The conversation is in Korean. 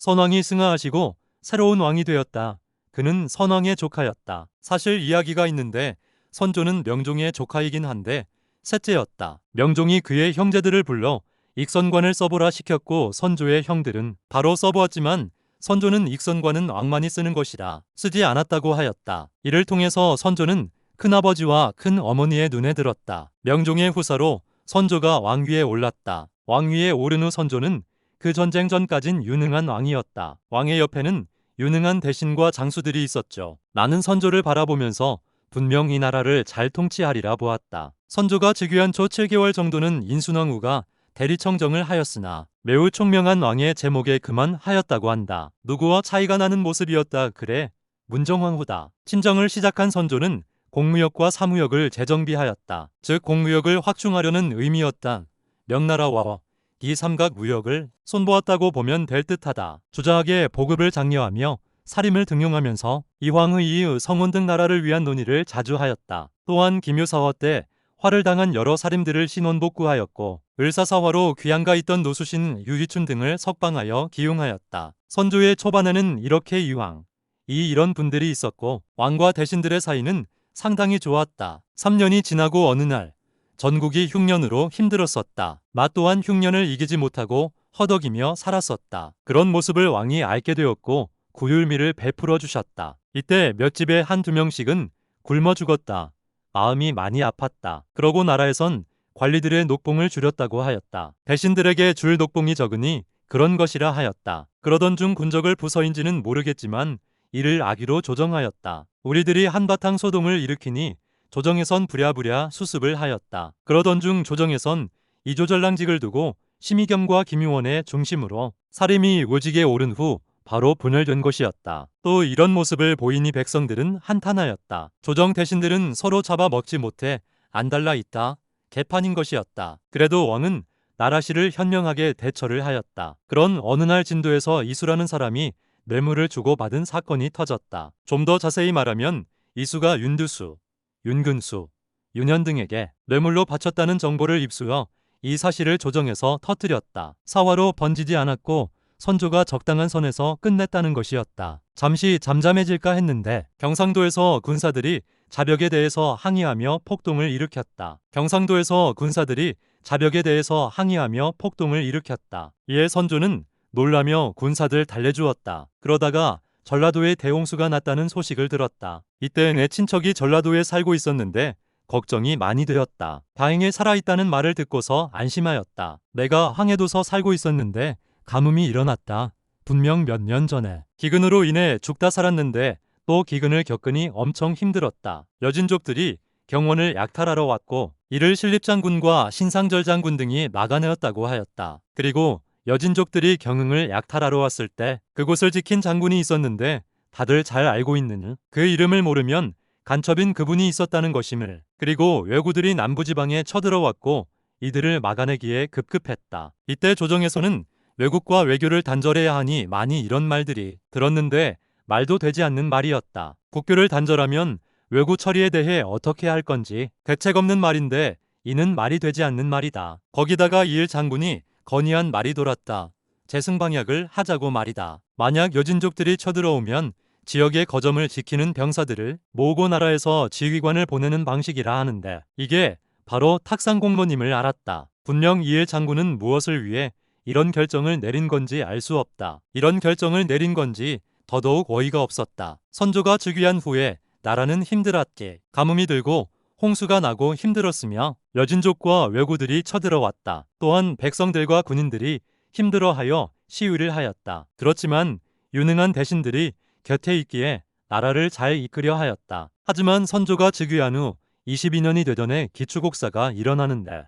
선왕이 승하하시고 새로운 왕이 되었다. 그는 선왕의 조카였다. 사실 이야기가 있는데 선조는 명종의 조카이긴 한데 셋째였다. 명종이 그의 형제들을 불러 익선관을 써보라 시켰고 선조의 형들은 바로 써보았지만 선조는 익선관은 왕만이 쓰는 것이라 쓰지 않았다고 하였다. 이를 통해서 선조는 큰아버지와 큰어머니의 눈에 들었다. 명종의 후사로 선조가 왕위에 올랐다. 왕위에 오른 후 선조는 그 전쟁 전까진 유능한 왕이었다. 왕의 옆에는 유능한 대신과 장수들이 있었죠. 나는 선조를 바라보면서 분명 이 나라를 잘 통치하리라 보았다. 선조가 즉위한 초 7개월 정도는 인순왕후가 대리청정을 하였으나 매우 총명한 왕의 제목에 그만하였다고 한다. 누구와 차이가 나는 모습이었다. 그래, 문정왕후다. 친정을 시작한 선조는 공무역과 사무역을 재정비하였다. 즉 공무역을 확충하려는 의미였다. 명나라와 이 삼각무역을 손보았다고 보면 될 듯하다. 주저하게 보급을 장려하며 사림을 등용하면서 이황의 이의 성원 등 나라를 위한 논의를 자주 하였다. 또한 기묘사화 때 화를 당한 여러 사림들을 신원복구하였고 을사사화로 귀양가 있던 노수신 유희춘 등을 석방하여 기용하였다. 선조의 초반에는 이렇게 이황, 이런 분들이 있었고 왕과 대신들의 사이는 상당히 좋았다. 3년이 지나고 어느 날 전국이 흉년으로 힘들었었다. 마 또한 흉년을 이기지 못하고 허덕이며 살았었다. 그런 모습을 왕이 알게 되었고 구휼미를 베풀어 주셨다. 이때 몇 집에 한두 명씩은 굶어 죽었다. 마음이 많이 아팠다. 그러고 나라에선 관리들의 녹봉을 줄였다고 하였다. 대신들에게 줄 녹봉이 적으니 그런 것이라 하였다. 그러던 중 군적을 부서인지는 모르겠지만 이를 악의로 조정하였다. 우리들이 한바탕 소동을 일으키니 조정에선 부랴부랴 수습을 하였다. 그러던 중 조정에선 이조전랑직을 두고 심의겸과 김유원의 중심으로 사림이 오직에 오른 후 바로 분열된 것이었다. 또 이런 모습을 보이니 백성들은 한탄하였다. 조정 대신들은 서로 잡아먹지 못해 안달나 있다. 개판인 것이었다. 그래도 왕은 나라시를 현명하게 대처를 하였다. 그런 어느 날 진도에서 이수라는 사람이 뇌물을 주고 받은 사건이 터졌다. 좀 더 자세히 말하면 이수가 윤두수, 윤근수, 윤현 등에게 뇌물로 바쳤다는 정보를 입수하여 이 사실을 조정에서 터뜨렸다. 사화로 번지지 않았고 선조가 적당한 선에서 끝냈다는 것이었다. 잠시 잠잠해질까 했는데 경상도에서 군사들이 자벽에 대해서 항의하며 폭동을 일으켰다. 이에 선조는 놀라며 군사들 달래주었다. 그러다가 전라도에 대홍수가 났다는 소식을 들었다. 이때 내 친척이 전라도에 살고 있었는데 걱정이 많이 되었다. 다행히 살아있다는 말을 듣고서 안심하였다. 내가 황해도서 살고 있었는데 가뭄이 일어났다. 분명 몇 년 전에. 기근으로 인해 죽다 살았는데 또 기근을 겪으니 엄청 힘들었다. 여진족들이 경원을 약탈하러 왔고 이를 신립장군과 신상절 장군 등이 막아내었다고 하였다. 그리고 여진족들이 경흥을 약탈하러 왔을 때 그곳을 지킨 장군이 있었는데 다들 잘 알고 있는 그 이름을 모르면 간첩인 그분이 있었다는 것임을. 그리고 왜구들이 남부지방에 쳐들어왔고 이들을 막아내기에 급급했다. 이때 조정에서는 왜국과 외교를 단절해야 하니 많이 이런 말들이 들었는데 말도 되지 않는 말이었다. 국교를 단절하면 외구 처리에 대해 어떻게 할 건지 대책 없는 말인데 이는 말이 되지 않는 말이다. 거기다가 이일 장군이 건의한 말이 돌았다. 재승방약을 하자고 말이다. 만약 여진족들이 쳐들어오면 지역의 거점을 지키는 병사들을 모으고 나라에서 지휘관을 보내는 방식이라 하는데 이게 바로 탁상공론임을 알았다. 분명 이일 장군은 무엇을 위해 이런 결정을 내린 건지 알 수 없다. 이런 결정을 내린 건지 더더욱 어이가 없었다. 선조가 즉위한 후에 나라는 힘들었게 가뭄이 들고 홍수가 나고 힘들었으며 여진족과 왜구들이 쳐들어왔다. 또한 백성들과 군인들이 힘들어하여 시위를 하였다. 그렇지만 유능한 대신들이 곁에 있기에 나라를 잘 이끌려 하였다. 하지만 선조가 즉위한 후 22년이 되던 해 기축옥사가 일어나는데